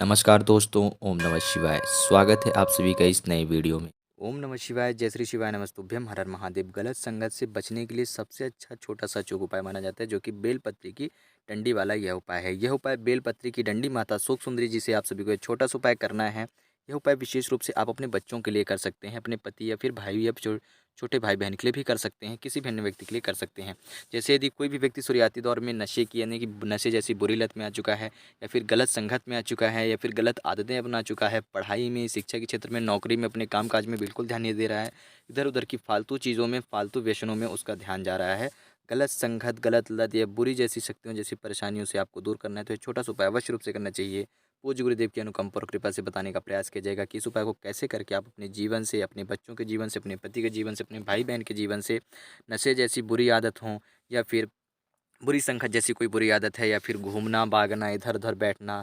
नमस्कार दोस्तों, ओम नमः शिवाय। स्वागत है आप सभी का इस नए वीडियो में। ओम नमः शिवाय, जय श्री शिवाय, नमस्तुभ्यम, हर हर महादेव। गलत संगत से बचने के लिए सबसे अच्छा छोटा-सा अचूक उपाय माना जाता है, जो कि बेलपत्री की डंडी वाला यह उपाय है। यह उपाय बेलपत्री की डंडी माता शोक सुंदरी जी से आप सभी को एक छोटा-सा उपाय करना है। यह उपाय विशेष रूप से आप अपने बच्चों के लिए कर सकते हैं, अपने पति या फिर भाई या छोटे भाई-बहन के लिए भी कर सकते हैं, किसी भी अन्य व्यक्ति के लिए कर सकते हैं। जैसे यदि कोई भी व्यक्ति शुरुआती दौर में नशे की यानी कि नशे जैसी बुरी लत में आ चुका है, या फिर गलत संगत में आ चुका है, या फिर गलत आदतें अपना चुका है, पढ़ाई में, शिक्षा के क्षेत्र में, नौकरी में, अपने कामकाज में बिल्कुल ध्यान नहीं दे रहा है, इधर-उधर की फालतू चीज़ों में, फालतू व्यसनों में उसका ध्यान जा रहा है, गलत संगत, गलत लत या बुरी जैसी शक्तियों जैसी परेशानियों से आपको दूर करना है, तो ये छोटा-सा उपाय अवश्य रूप से करना चाहिए। पूज्य गुरुदेव की अनुकंपा और कृपा से बताने का प्रयास किया जाएगा कि इस उपाय को कैसे करके आप अपने जीवन से, अपने बच्चों के जीवन से, अपने पति के जीवन से, अपने भाई-बहन के जीवन से नशे जैसी बुरी आदत हों, या फिर बुरी संगत जैसी कोई बुरी आदत है, या फिर घूमना, भागना, इधर-उधर बैठना,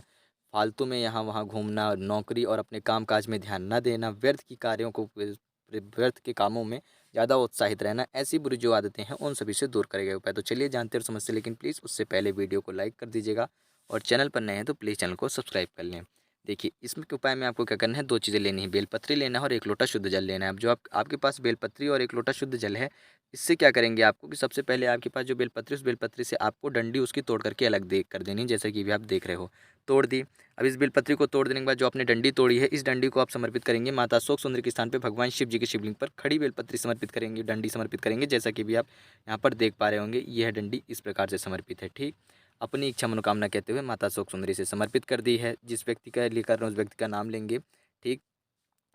फालतू में यहाँ-वहाँ घूमना, नौकरी और अपने काम-काज में ध्यान न देना, व्यर्थ की कार्यों को व्यर्थ के कामों में ज़्यादा उत्साहित रहना, ऐसी बुरी जो आदतें हैं, उन सभी से दूर करेगा ये उपाय। तो चलिए जानते हैं और समझते हैं, लेकिन प्लीज़ उससे पहले वीडियो को लाइक कर दीजिएगा और चैनल पर नए हैं तो प्लीज़ चैनल को सब्सक्राइब कर लें। देखिए, इसमें के उपाय में आपको क्या करना है, 2 चीज़ें लेनी है, बेलपत्री लेना है और 1 लोटा शुद्ध जल लेना है। अब जो आपके पास बेलपत्री और 1 लोटा शुद्ध जल है, इससे क्या करेंगे आपको कि सबसे पहले आपके पास जो बेलपत्री, उस बेलपत्री से आपको डंडी उसकी तोड़ करके अलग दे कर देनी है, जैसे कि अभी आप देख रहे हो, तोड़ दी। अब इस बेलपत्री को तोड़ देने के बाद जो आपने डंडी तोड़ी है, इस डंडी को आप समर्पित करेंगे माता शोक सुंदरी के स्थान पे भगवान शिव जी के शिवलिंग पर खड़ी बेलपत्री समर्पित करेंगे, डंडी समर्पित करेंगे, जैसा कि भी आप यहाँ पर देख पा रहे होंगे। यह डंडी इस प्रकार से समर्पित है, ठीक। अपनी इच्छा मनोकामना कहते हुए माता शोक सुंदरी से समर्पित कर दी है। जिस व्यक्ति का लिए कर रहे हैं, उस व्यक्ति का नाम लेंगे, ठीक।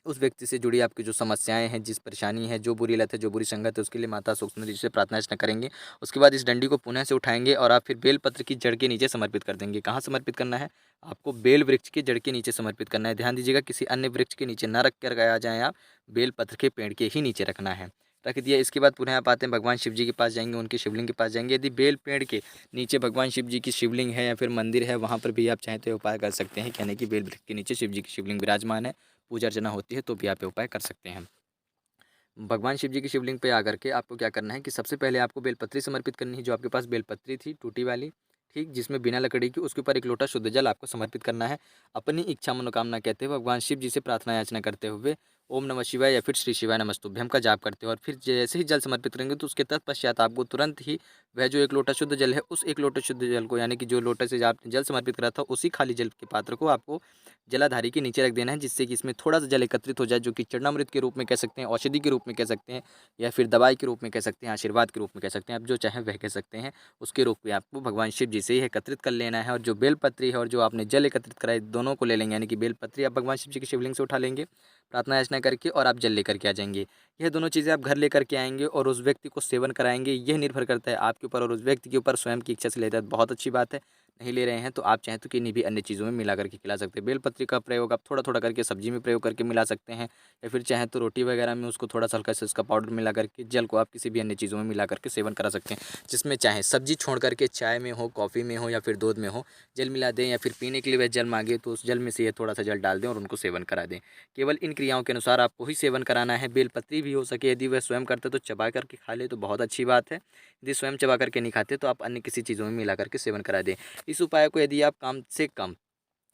उस व्यक्ति से जुड़ी आपकी जो समस्याएँ हैं, जिस परेशानी है, जो बुरी लत है, जो बुरी संगत है, उसके लिए माता सुख सुंदरी जी से प्रार्थना अर्चना करेंगे। उसके बाद इस डंडी को पुनः से उठाएँगे और आप फिर बेलपत्र की जड़ के नीचे समर्पित कर देंगे। कहाँ समर्पित करना है? आपको बेल वृक्ष की जड़ के नीचे समर्पित करना है। ध्यान दीजिएगा, किसी अन्य वृक्ष के नीचे ना रख कर आ जाएँ आप, बेलपत्र के पेड़ के ही नीचे रखना है। रख दिया, इसके बाद पुनः आप आते हैं भगवान शिव जी के पास जाएँगे, उनके शिवलिंग के पास जाएँगे। यदि बेल पेड़ के नीचे भगवान शिव जी की शिवलिंग है या फिर मंदिर है, वहाँ पर भी आप चाहें तो ये उपाय कर सकते हैं। यानी कि बेल वृक्ष के नीचे शिव जी की शिवलिंग विराजमान है, पूजा अर्चना होती है, तो भी आप ये उपाय कर सकते हैं। भगवान शिव जी की शिवलिंग पे आकर के आपको क्या करना है कि सबसे पहले आपको बेलपत्री समर्पित करनी है। जो आपके पास बेलपत्री थी टूटी वाली, ठीक, जिसमें बिना लकड़ी की, उसके ऊपर 1 लोटा शुद्ध जल आपको समर्पित करना है। अपनी इच्छा मनोकामना कहते हुए भगवान शिव जी से प्रार्थना याचना करते हुए ओम नमः शिवाय या फिर श्री शिवाय नमस्तुभ्यम का जाप करते हो, और फिर जैसे ही जल समर्पित करेंगे तो उसके तत्पश्चात आपको तुरंत ही वह जो 1 लोटा शुद्ध जल है, उस 1 लोटे शुद्ध जल को, यानी कि जो लोटे से आपने जल समर्पित करा था, उसी खाली जल के पात्र को आपको जलाधारी के नीचे रख देना है, जिससे कि इसमें थोड़ा सा जल एकत्रित हो जाए, जो कि चरणामृत के रूप में कह सकते हैं, औषधि के रूप में कह सकते हैं, या फिर दवाई के रूप में कह सकते हैं, आशीर्वाद के रूप में कह सकते हैं, आप जो चाहें वह कह सकते हैं। उसके रूप में आपको भगवान शिव जी से ही एकत्रित कर लेना है, और जो बेलपत्री है और जो आपने जल एकत्रित कराए, दोनों को ले लेंगे। यानी कि बेलपत्री आप भगवान शिव जी के शिवलिंग से उठा लेंगे प्रार्थना याचना करके, और आप जल लेकर के आ जाएंगे। यह दोनों चीज़ें आप घर लेकर के आएंगे और उस व्यक्ति को सेवन कराएंगे। यह निर्भर करता है आपके ऊपर और उस व्यक्ति के ऊपर, स्वयं की इच्छा से लेता है, बहुत अच्छी बात है। नहीं ले रहे हैं तो आप चाहें तो किन्हीं भी अन्य चीज़ों में मिला करके खिला सकते हैं। बेलपत्री का प्रयोग आप थोड़ा-थोड़ा करके सब्जी में प्रयोग करके मिला सकते हैं, या फिर चाहें तो रोटी वगैरह में उसको थोड़ा-सा हल्का सा उसका पाउडर मिला करके, जल को आप किसी भी अन्य चीज़ों में मिला करके सेवन करा सकते हैं। जिसमें चाहें सब्जी छोड़ करके चाय में हो, कॉफ़ी में हो, या फिर दूध में हो, जल मिला दें, या फिर पीने के लिए वह जल माँगे तो उस जल में से ये थोड़ा-सा जल डाल दें और उनको सेवन करा दें। केवल इन क्रियाओं के अनुसार आपको ही सेवन कराना है। बेलपत्री भी हो सके यदि वह स्वयं करते तो चबा करके खा ले तो बहुत अच्छी बात है। यदि स्वयं चबा करके नहीं खाते तो आप अन्य किसी चीज़ों में मिला करके सेवन करा दें। इस उपाय को यदि आप कम से कम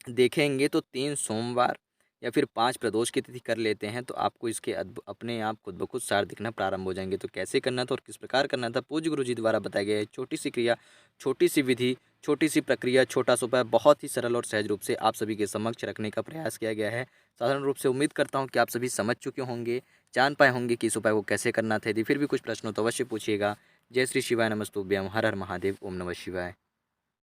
देखेंगे तो 3 सोमवार या फिर 5 प्रदोष की तिथि कर लेते हैं, तो आपको इसके अपने आप खुद ब खुद सार दिखना प्रारंभ हो जाएंगे। तो कैसे करना था और किस प्रकार करना था, पूज्य गुरु जी द्वारा बताया गया है। छोटी सी क्रिया, छोटी सी विधि, छोटी सी प्रक्रिया, छोटा सा उपाय, बहुत ही सरल और सहज रूप से आप सभी के समक्ष रखने का प्रयास किया गया है। साधारण रूप से उम्मीद करता हूँ कि आप सभी समझ चुके होंगे, जान पाए होंगे कि इस उपाय को कैसे करना था। यदि फिर भी कुछ प्रश्न हो तो अवश्य पूछिएगा। जय श्री शिवाय, नमस्तुभ्यम, हर हर महादेव, ओम नमः शिवाय।